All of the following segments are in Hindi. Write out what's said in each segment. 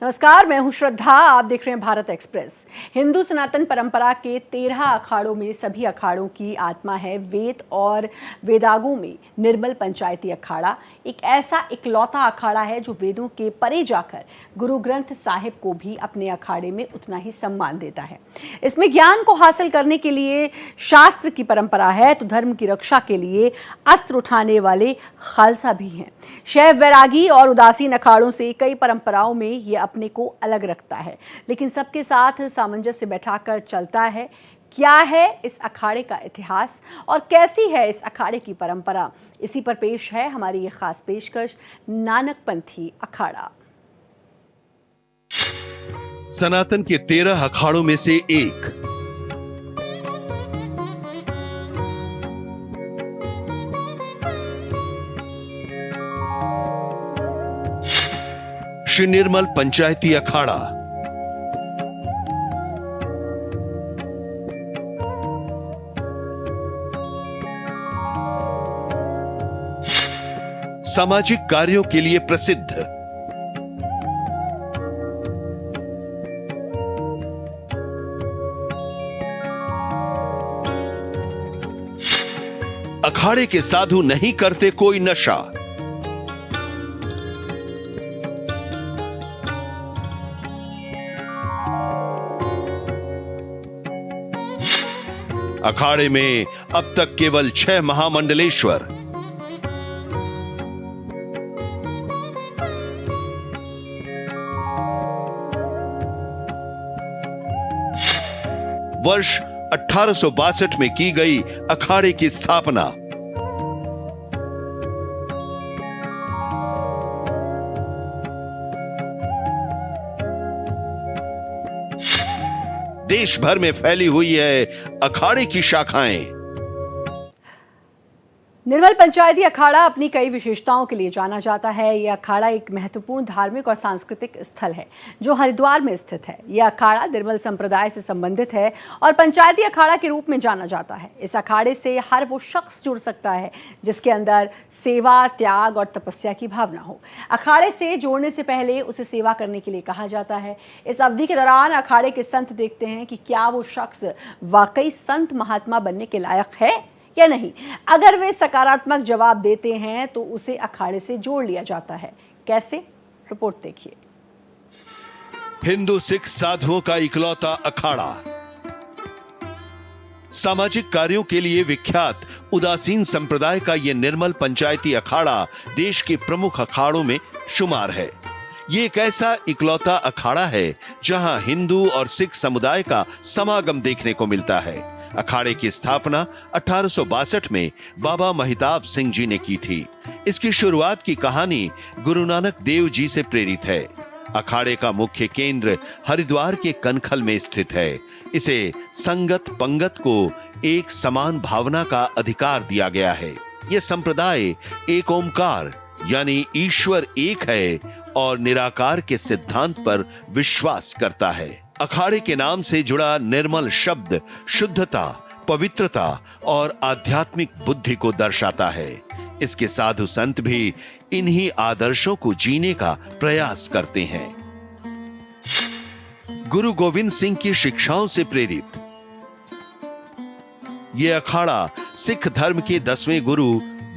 नमस्कार, मैं हूं श्रद्धा। आप देख रहे हैं भारत एक्सप्रेस। हिंदू सनातन परंपरा के 13 अखाड़ों में सभी अखाड़ों की आत्मा है वेद और वेदागों में निर्मल पंचायती अखाड़ा एक ऐसा इकलौता अखाड़ा है जो वेदों के परे जाकर गुरु ग्रंथ साहिब को भी अपने अखाड़े में उतना ही सम्मान देता है। इसमें ज्ञान को हासिल करने के लिए शास्त्र की परंपरा है तो धर्म की रक्षा के लिए अस्त्र उठाने वाले खालसा भी हैं। शैव, वैरागी और उदासीन अखाड़ों से कई परंपराओं में ये अपने को अलग रखता है, लेकिन सबके साथ सामंजस्य बैठाकर चलता है। क्या है इस अखाड़े का इतिहास और कैसी है इस अखाड़े की परंपरा, इसी पर पेश है हमारी ये खास पेशकश नानकपंथी अखाड़ा। सनातन के 13 अखाड़ों में से एक श्री निर्मल पंचायती अखाड़ा। सामाजिक कार्यों के लिए प्रसिद्ध, अखाड़े के साधु नहीं करते कोई नशा। अखाड़े में अब तक केवल 6 महामंडलेश्वर, वर्ष 1862 में की गई अखाड़े की स्थापना। देश भर में फैली हुई है अखाड़े की शाखाएं। निर्मल पंचायती अखाड़ा अपनी कई विशेषताओं के लिए जाना जाता है। यह अखाड़ा एक महत्वपूर्ण धार्मिक और सांस्कृतिक स्थल है जो हरिद्वार में स्थित है। यह अखाड़ा निर्मल संप्रदाय से संबंधित है और पंचायती अखाड़ा के रूप में जाना जाता है। इस अखाड़े से हर वो शख्स जुड़ सकता है जिसके अंदर सेवा, त्याग और तपस्या की भावना हो। अखाड़े से जोड़ने से पहले उसे सेवा करने के लिए कहा जाता है। इस अवधि के दौरान अखाड़े के संत देखते हैं कि क्या वो शख्स वाकई संत महात्मा बनने के लायक है या नहीं। अगर वे सकारात्मक जवाब देते हैं तो उसे अखाड़े से जोड़ लिया जाता है। कैसे, रिपोर्ट देखिए। हिंदू सिख साधुओं का इकलौता अखाड़ा। सामाजिक कार्यों के लिए विख्यात उदासीन संप्रदाय का यह निर्मल पंचायती अखाड़ा देश के प्रमुख अखाड़ों में शुमार है। ये एक ऐसा इकलौता अखाड़ा है जहां हिंदू और सिख समुदाय का समागम देखने को मिलता है। अखाड़े की स्थापना 1862 में बाबा महिताब सिंह जी ने की थी। इसकी शुरुआत की कहानी गुरु नानक देव जी से प्रेरित है। अखाड़े का मुख्य केंद्र हरिद्वार के कनखल में स्थित है। इसे संगत पंगत को एक समान भावना का अधिकार दिया गया है। यह संप्रदाय एक ओमकार यानी ईश्वर एक है और निराकार के सिद्धांत पर विश्वास करता है। अखाड़े के नाम से जुड़ा निर्मल शब्द शुद्धता, पवित्रता और आध्यात्मिक बुद्धि को दर्शाता है। इसके साधु संत भी इन्हीं आदर्शों को जीने का प्रयास करते हैं। गुरु गोविंद सिंह की शिक्षाओं से प्रेरित यह अखाड़ा सिख धर्म के 10वें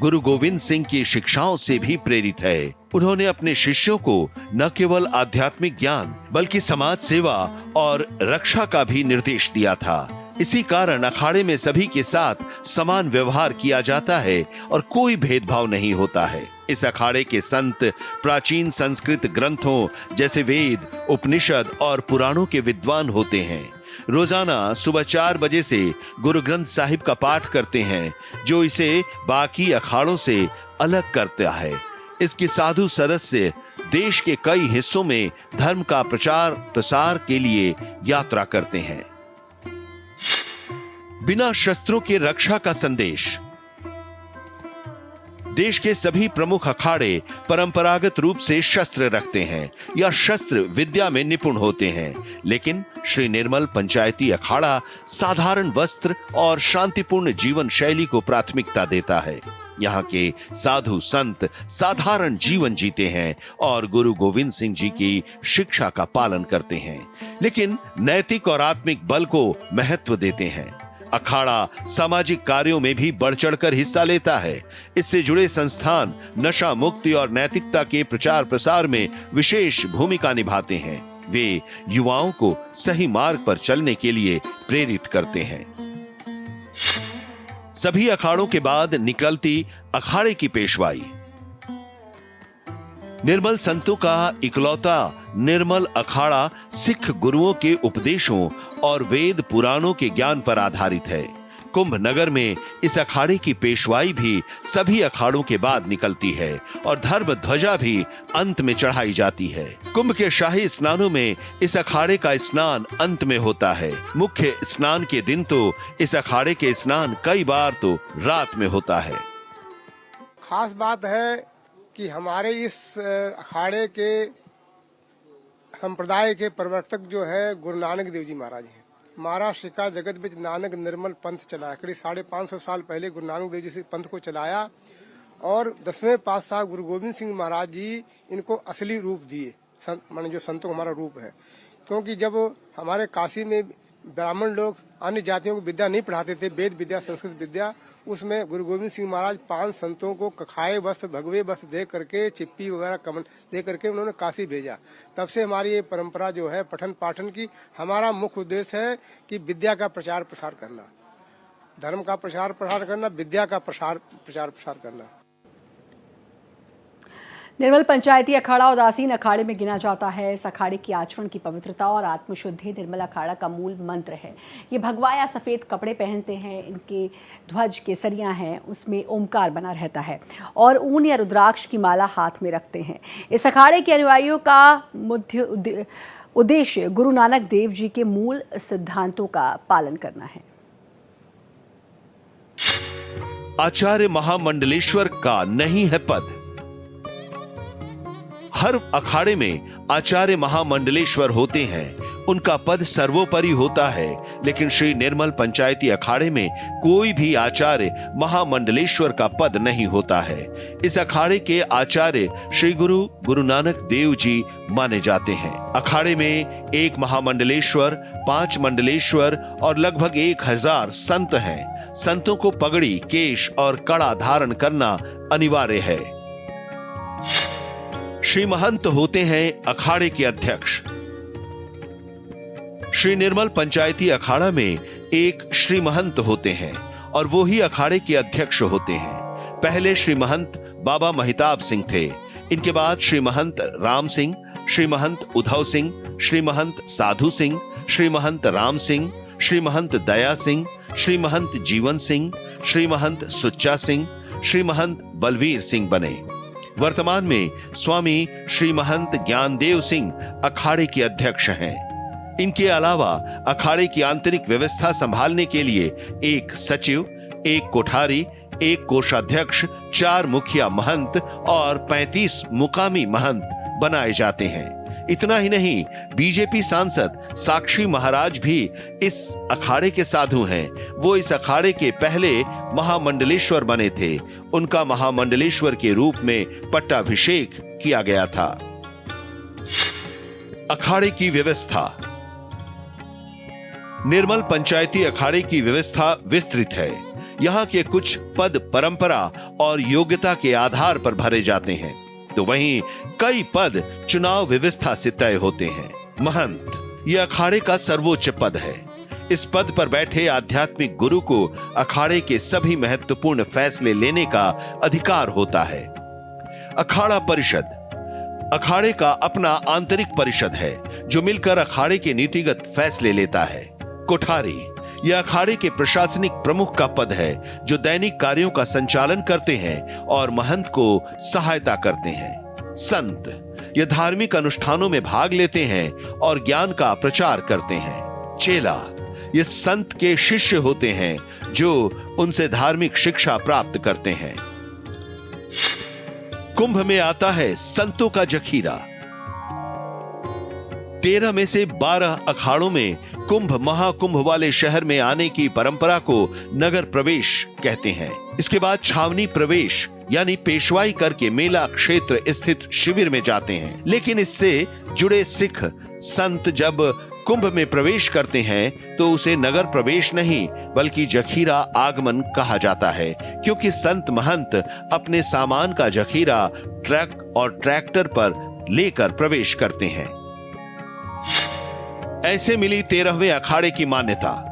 गुरु गोविंद सिंह की शिक्षाओं से भी प्रेरित है। उन्होंने अपने शिष्यों को न केवल आध्यात्मिक ज्ञान बल्कि समाज सेवा और रक्षा का भी निर्देश दिया था। इसी कारण अखाड़े में सभी के साथ समान व्यवहार किया जाता है और कोई भेदभाव नहीं होता है। इस अखाड़े के संत प्राचीन संस्कृत ग्रंथों जैसे वेद, उपनिषद और पुराणों के विद्वान होते हैं। रोजाना सुबह 4 बजे से गुरु ग्रंथ साहिब का पाठ करते हैं जो इसे बाकी अखाड़ों से अलग करता है। इसके साधु सदस्य देश के कई हिस्सों में धर्म का प्रचार प्रसार के लिए यात्रा करते हैं। बिना शस्त्रों के रक्षा का संदेश। देश के सभी प्रमुख अखाड़े परंपरागत रूप से शस्त्र रखते हैं या शस्त्र विद्या में निपुण होते हैं, लेकिन श्री निर्मल पंचायती अखाड़ा साधारण वस्त्र और शांतिपूर्ण जीवन शैली को प्राथमिकता देता है। यहाँ के साधु संत साधारण जीवन जीते हैं और गुरु गोविंद सिंह जी की शिक्षा का पालन करते हैं, लेकिन नैतिक और आत्मिक बल को महत्व देते हैं। अखाड़ा सामाजिक कार्यों में भी बढ़ चढ़कर हिस्सा लेता है। इससे जुड़े संस्थान नशा मुक्ति और नैतिकता के प्रचार प्रसार में विशेष भूमिका निभाते हैं। वे युवाओं को सही मार्ग पर चलने के लिए प्रेरित करते हैं। सभी अखाड़ों के बाद निकलती अखाड़े की पेशवाई। निर्मल संतों का इकलौता निर्मल अखाड़ा सिख गुरुओं के उपदेशों और वेद पुराणों के ज्ञान पर आधारित है। कुंभ नगर में इस अखाड़े की पेशवाई भी सभी अखाड़ों के बाद निकलती है और धर्म ध्वजा भी अंत में चढ़ाई जाती है। कुंभ के शाही स्नानों में इस अखाड़े का स्नान अंत में होता है। मुख्य स्नान के दिन तो इस अखाड़े के स्नान कई बार तो रात में होता है। खास बात है कि हमारे इस अखाड़े के संप्रदाय के प्रवर्तक जो है गुरु नानक देव जी महाराज हैं। महाराष्ट्र का जगत बिच नानक निर्मल पंथ चलाया। करीब 550 साल पहले गुरु नानक देव जी से पंथ को चलाया और 10वें पातशाह गुरु गोविंद सिंह महाराज जी इनको असली रूप दिए, माने जो संतों का हमारा रूप है। क्योंकि जब हमारे काशी में ब्राह्मण लोग अन्य जातियों को विद्या नहीं पढ़ाते थे, वेद विद्या संस्कृत विद्या, उसमें गुरु गोविंद सिंह महाराज 5 संतों को कखाए वस्त्र भगवे वस्त्र दे करके, चिप्पी वगैरह कमल दे करके उन्होंने काशी भेजा। तब से हमारी ये परंपरा जो है पठन पाठन की, हमारा मुख्य उद्देश्य है कि विद्या का प्रचार प्रसार करना, धर्म का प्रचार प्रसार करना, विद्या का प्रचार प्रसार करना। निर्मल पंचायती अखाड़ा उदासीन अखाड़े में गिना जाता है। इस अखाड़े की आचरण की पवित्रता और आत्मशुद्धि निर्मल अखाड़ा का मूल मंत्र है। ये भगवा या सफ़ेद कपड़े पहनते हैं, इनके ध्वज केसरियाँ हैं, उसमें ओमकार बना रहता है और ऊन या रुद्राक्ष की माला हाथ में रखते हैं। इस अखाड़े के अनुयायियों का मुख्य उद्देश्य गुरु नानक देव जी के मूल सिद्धांतों का पालन करना है। आचार्य महामंडलेश्वर का नहीं है पद। हर अखाड़े में आचार्य महामंडलेश्वर होते हैं, उनका पद सर्वोपरि होता है, लेकिन श्री निर्मल पंचायती अखाड़े में कोई भी आचार्य महामंडलेश्वर का पद नहीं होता है। इस अखाड़े के आचार्य श्री गुरु नानक देव जी माने जाते हैं। अखाड़े में 1 महामंडलेश्वर, 5 मंडलेश्वर और लगभग 1000 संत हैं। संतों को पगड़ी, केश और कड़ा धारण करना अनिवार्य है। श्री महंत होते हैं अखाड़े के अध्यक्ष। श्री निर्मल पंचायती अखाड़ा में एक श्री महंत होते हैं और वो ही अखाड़े के अध्यक्ष होते हैं। पहले श्री महंत बाबा महिताब सिंह थे, इनके बाद श्री महंत राम सिंह, श्री महंत उधव सिंह, श्री महंत साधु सिंह, श्री महंत राम सिंह, श्री महंत दया सिंह, श्री महंत जीवन सिंह, श्री महंत सुच्चा सिंह, श्री महंत बलवीर सिंह बने। वर्तमान में स्वामी श्री महंत ज्ञानदेव सिंह अखाड़े के अध्यक्ष हैं। इनके अलावा अखाड़े की आंतरिक व्यवस्था संभालने के लिए एक सचिव, एक कोठारी, एक कोषाध्यक्ष, 4 मुखिया महंत और 35 मुकामी महंत बनाए जाते हैं। इतना ही नहीं, बीजेपी सांसद साक्षी महाराज भी इस अखाड़े के साधु हैं। वो इस अखाड़े के पहले महामंडलेश्वर बने थे। उनका महामंडलेश्वर के रूप में पट्टाभिषेक किया गया था। अखाड़े की व्यवस्था। निर्मल पंचायती अखाड़े की व्यवस्था विस्तृत है। यहाँ के कुछ पद परंपरा और योग्यता के आधार पर भरे जाते हैं, तो वहीं कई पद चुनाव व्यवस्था से तय होते हैं। महंत यह अखाड़े का सर्वोच्च पद है। इस पद पर बैठे आध्यात्मिक गुरु को अखाड़े के सभी महत्वपूर्ण फैसले लेने का अधिकार होता है। अखाड़ा परिषद अखाड़े का अपना आंतरिक परिषद है जो मिलकर अखाड़े के नीतिगत फैसले लेता है। कोठारी यह अखाड़े के प्रशासनिक प्रमुख का पद है जो दैनिक कार्यों का संचालन करते हैं और महंत को सहायता करते हैं। संत यह धार्मिक अनुष्ठानों में भाग लेते हैं और ज्ञान का प्रचार करते हैं। चेला ये संत के शिष्य होते हैं जो उनसे धार्मिक शिक्षा प्राप्त करते हैं। कुंभ में आता है संतों का जखीरा। 13 में से 12 अखाड़ों में कुंभ महाकुंभ वाले शहर में आने की परंपरा को नगर प्रवेश कहते हैं। इसके बाद छावनी प्रवेश यानी पेशवाई करके मेला क्षेत्र स्थित शिविर में जाते हैं। लेकिन इससे जुड़े सिख संत जब कुंभ में प्रवेश करते हैं तो उसे नगर प्रवेश नहीं बल्कि जखीरा आगमन कहा जाता है, क्योंकि संत महंत अपने सामान का जखीरा ट्रक और ट्रैक्टर पर लेकर प्रवेश करते हैं। ऐसे मिली 13वें अखाड़े की मान्यता।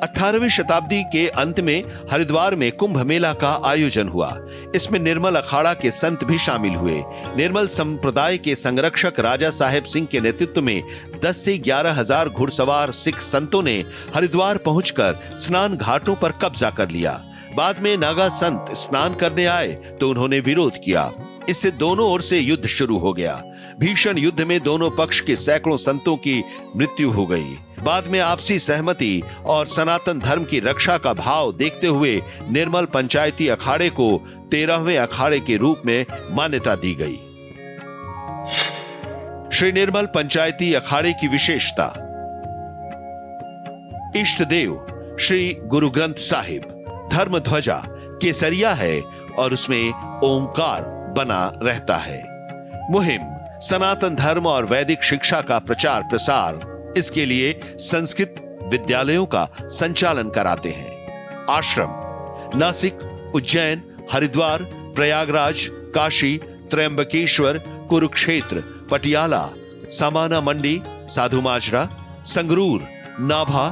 18वीं शताब्दी के अंत में हरिद्वार में कुंभ मेला का आयोजन हुआ। इसमें निर्मल अखाड़ा के संत भी शामिल हुए। निर्मल संप्रदाय के संरक्षक राजा साहेब सिंह के नेतृत्व में 10 से 11,000 घुड़सवार सिख संतों ने हरिद्वार पहुंचकर स्नान घाटों पर कब्जा कर लिया। बाद में नागा संत स्नान करने आए तो उन्होंने विरोध किया। इससे दोनों ओर से युद्ध शुरू हो गया। भीषण युद्ध में दोनों पक्ष के सैकड़ों संतों की मृत्यु हो गई। बाद में आपसी सहमति और सनातन धर्म की रक्षा का भाव देखते हुए निर्मल पंचायती अखाड़े को 13वें अखाड़े के रूप में मान्यता दी गई। श्री निर्मल पंचायती अखाड़े की विशेषता। इष्ट देव श्री गुरु ग्रंथ साहिब। धर्म ध्वजा केसरिया है और उसमें ओंकार बना रहता है। मुहिम सनातन धर्म और वैदिक शिक्षा का प्रचार प्रसार। इसके लिए संस्कृत विद्यालयों का संचालन कराते हैं। आश्रम नासिक, उज्जैन, हरिद्वार, प्रयागराज, काशी, त्रयंबकेश्वर, कुरुक्षेत्र, पटियाला, समाना मंडी, साधु माजरा, संगरूर, नाभा,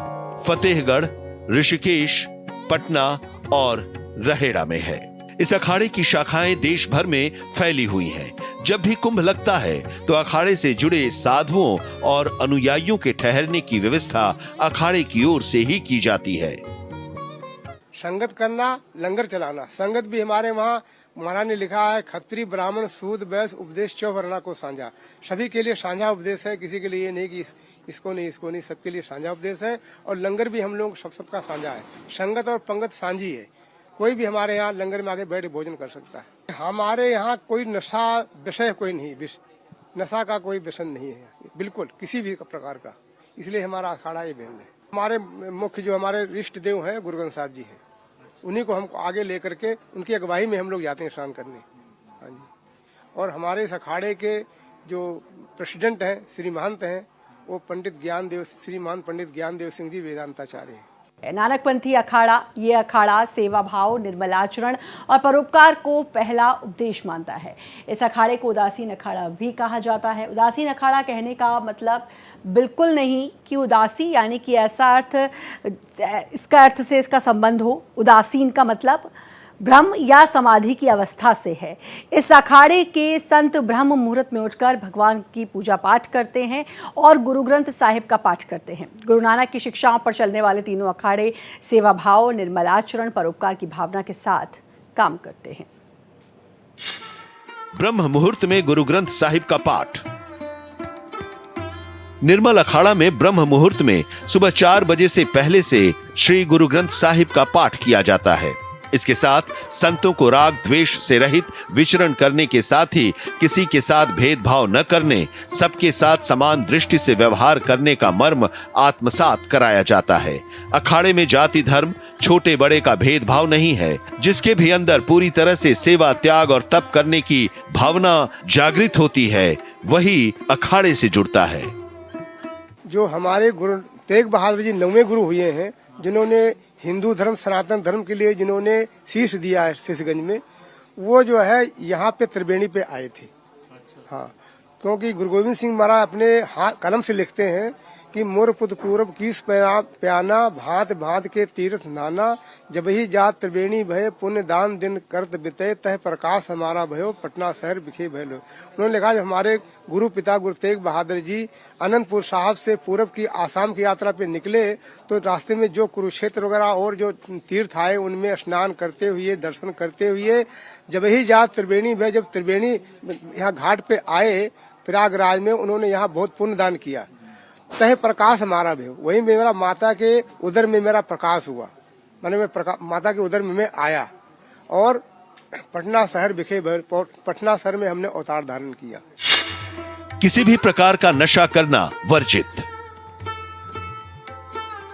फतेहगढ़, ऋषिकेश, पटना और रहेड़ा में है। इस अखाड़े की शाखाएं देश भर में फैली हुई हैं। जब भी कुंभ लगता है तो अखाड़े से जुड़े साधुओं और अनुयायियों के ठहरने की व्यवस्था अखाड़े की ओर से ही की जाती है। संगत करना, लंगर चलाना। संगत भी हमारे वहाँ महाराज ने लिखा है, खत्री ब्राह्मण सूद वैश्य उपदेश चौवर्णा को साझा। सभी के लिए साझा उपदेश है, किसी के लिए ये नहीं कि इसको नहीं, सबके लिए साझा उपदेश है। और लंगर भी हम लोग सबका साझा है। संगत और पंगत साझी है। कोई भी हमारे यहाँ लंगर में आके बैठ भोजन कर सकता है। हमारे यहाँ कोई नशा विषय कोई नहीं, नशा का कोई व्यसन नहीं है, बिल्कुल किसी भी प्रकार का। इसलिए हमारा अखाड़ा ये भिन्न है। हमारे मुख्य जो हमारे इष्ट देव हैं गुरु ग्रंथ साहिब जी हैं, उन्हीं को हम आगे लेकर के उनकी अगुवाई में हम लोग जाते हैं स्नान करने। हाँ जी। और हमारे इस अखाड़े के जो प्रेसिडेंट हैं, श्री महंत हैं, वो श्रीमान पंडित ज्ञानदेव सिंह जी वेदांताचार्य हैं। नानकपंथी अखाड़ा, ये अखाड़ा सेवा भाव, निर्मलाचरण और परोपकार को पहला उपदेश मानता है। इस अखाड़े को उदासीन अखाड़ा भी कहा जाता है। उदासीन अखाड़ा कहने का मतलब बिल्कुल नहीं कि उदासी यानी कि ऐसा अर्थ, इसका अर्थ से इसका संबंध हो। उदासीन का मतलब ब्रह्म या समाधि की अवस्था से है। इस अखाड़े के संत ब्रह्म मुहूर्त में उठकर भगवान की पूजा पाठ करते हैं और गुरु ग्रंथ साहिब का पाठ करते हैं। गुरु नानक की शिक्षाओं पर चलने वाले तीनों अखाड़े सेवा भाव, निर्मलाचरण, परोपकार की भावना के साथ काम करते हैं। ब्रह्म मुहूर्त में गुरु ग्रंथ साहिब का पाठ। निर्मल अखाड़ा में ब्रह्म मुहूर्त में सुबह 4 बजे से पहले से श्री गुरु ग्रंथ साहिब का पाठ किया जाता है। इसके साथ संतों को राग द्वेष से रहित विचरण करने के साथ ही किसी के साथ भेदभाव न करने, सबके साथ समान दृष्टि से व्यवहार करने का मर्म आत्मसात कराया जाता है। अखाड़े में जाति धर्म, छोटे बड़े का भेदभाव नहीं है। जिसके भी अंदर पूरी तरह से सेवा, त्याग और तप करने की भावना जागृत होती है, वही अखाड़े से जुड़ता है। जो हमारे गुरु तेग बहादुर जी 9वें गुरु हुए हैं, जिन्होंने हिंदू धर्म, सनातन धर्म के लिए जिन्होंने शीश दिया है शीशगंज में, वो जो है यहाँ पे त्रिवेणी पे आए थे। हाँ, क्योंकि गुरु गोविंद सिंह महाराज अपने कलम से लिखते हैं कि मोर पुत पूरब कीस प्याना, भांत भांत के तीर्थ नाना, जब ही जात त्रिवेणी भय, पुण्य दान दिन करत बिते, तह प्रकाश हमारा भयो, पटना शहर बिखे भयलो। उन्होंने लिखा, जब हमारे गुरु पिता गुरु तेग बहादुर जी अनंतपुर साहब से पूरब की आसाम की यात्रा पे निकले, तो रास्ते में जो कुरुक्षेत्र वगैरह और जो तीर्थ आए, उनमें स्नान करते हुए, दर्शन करते हुए, जब ही जात त्रिवेणी भय, जब त्रिवेणी यहाँ घाट पे आए प्रयागराज में, उन्होंने यहाँ बहुत पुण्य दान किया। तह प्रकाश हमारा भी, वही मेरा माता के उदर में मेरा प्रकाश हुआ, मैंने माता के उदर में मैं आया और पटना शहर बिखे पटना शहर में हमने अवतार धारण किया। किसी भी प्रकार का नशा करना वर्जित।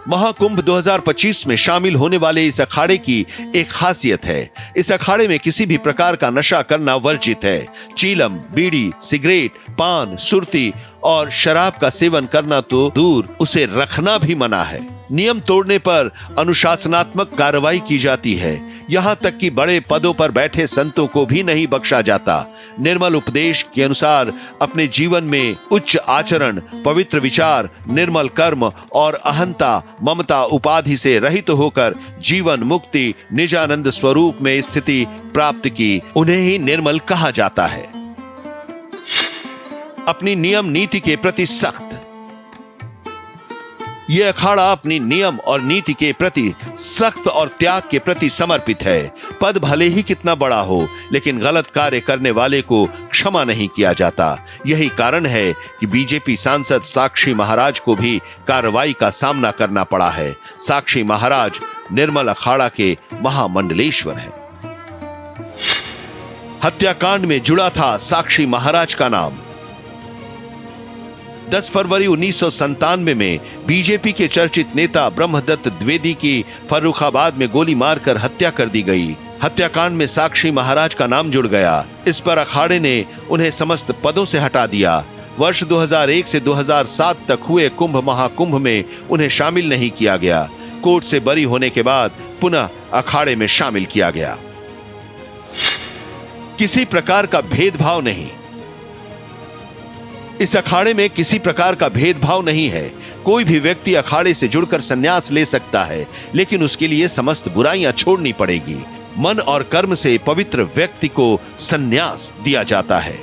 महाकुंभ 2025 में शामिल होने वाले इस अखाड़े की एक खासियत है। इस अखाड़े में किसी भी प्रकार का नशा करना वर्जित है। चीलम, बीड़ी, सिगरेट, पान, सुर्ती और शराब का सेवन करना तो दूर, उसे रखना भी मना है। नियम तोड़ने पर अनुशासनात्मक कार्रवाई की जाती है। यहाँ तक कि बड़े पदों पर बैठे संतों को भी नहीं बख्शा जाता। निर्मल उपदेश के अनुसार अपने जीवन में उच्च आचरण, पवित्र विचार, निर्मल कर्म और अहंता, ममता, उपाधि से रहित होकर जीवन मुक्ति, निजानंद स्वरूप में स्थिति प्राप्त की, उन्हें ही निर्मल कहा जाता है। अपनी नियम नीति के प्रति सख्त। यह अखाड़ा अपनी नियम और नीति के प्रति सख्त और त्याग के प्रति समर्पित है। पद भले ही कितना बड़ा हो, लेकिन गलत कार्य करने वाले को क्षमा नहीं किया जाता। यही कारण है कि बीजेपी सांसद साक्षी महाराज को भी कार्रवाई का सामना करना पड़ा है। साक्षी महाराज निर्मल अखाड़ा के महामंडलेश्वर हैं। हत्याकांड में जुड़ा था साक्षी महाराज का नाम। 10 फरवरी 1997 में बीजेपी के चर्चित नेता ब्रह्मदत्त द्विवेदी की फर्रुखाबाद में गोली मारकर हत्या कर दी गई। हत्याकांड में साक्षी महाराज का नाम जुड़ गया। इस पर अखाड़े ने उन्हें समस्त पदों से हटा दिया। वर्ष 2001 से 2007 तक हुए कुंभ महाकुंभ में उन्हें शामिल नहीं किया गया। कोर्ट से बरी होने के बाद पुनः अखाड़े में शामिल किया गया। किसी प्रकार का भेदभाव नहीं। इस अखाड़े में किसी प्रकार का भेदभाव नहीं है। कोई भी व्यक्ति अखाड़े से जुड़कर संन्यास ले सकता है, लेकिन उसके लिए समस्त बुराइयां छोड़नी पड़ेगी। मन और कर्म से पवित्र व्यक्ति को संन्यास दिया जाता है।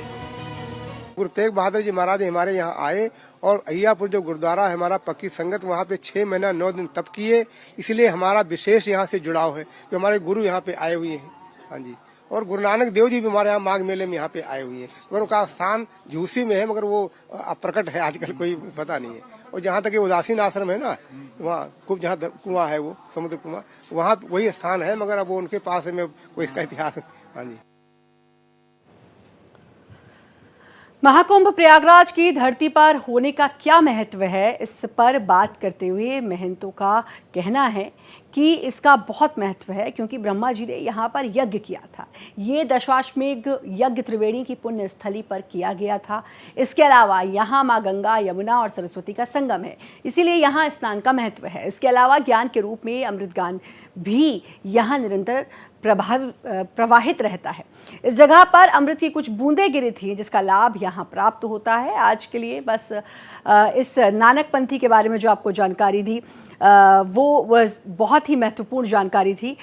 गुरु तेग बहादुर जी महाराज हमारे यहाँ आए और अय्यापुर जो गुरुद्वारा है हमारा, पक्की संगत, वहाँ पे 6 महीना 9 दिन तप किए। इसलिए हमारा विशेष यहाँ से जुड़ाव है कि हमारे गुरु यहाँ पे आए हुए हैं। हाँ जी। और गुरु नानक देव जी भी हमारे यहाँ माघ मेले में यहाँ पे आए हुए हैं, मगर उनका स्थान झूसी में है, मगर वो अप्रकट है, आजकल कोई पता नहीं है। और जहाँ तक ये उदासीन आश्रम है ना, वहाँ खूब जहाँ कुआं है, वो समुद्र कुआं, वहाँ वही स्थान है, मगर अब वो उनके पास है, मैं कोई इसका इतिहास। हाँ जी। महाकुंभ प्रयागराज की धरती पर होने का क्या महत्व है, इस पर बात करते हुए महंतों का कहना है कि इसका बहुत महत्व है, क्योंकि ब्रह्मा जी ने यहाँ पर यज्ञ किया था। ये दशाश्वमेध यज्ञ त्रिवेणी की पुण्य स्थली पर किया गया था। इसके अलावा यहाँ माँ गंगा, यमुना और सरस्वती का संगम है, इसीलिए यहाँ स्नान का महत्व है। इसके अलावा ज्ञान के रूप में अमृतगान भी यहाँ निरंतर प्रवाहित रहता है। इस जगह पर अमृत की कुछ बूंदें गिरी थी, जिसका लाभ यहाँ प्राप्त होता है। आज के लिए बस इस नानक पंथी के बारे में जो आपको जानकारी दी, वो बहुत ही महत्वपूर्ण जानकारी थी।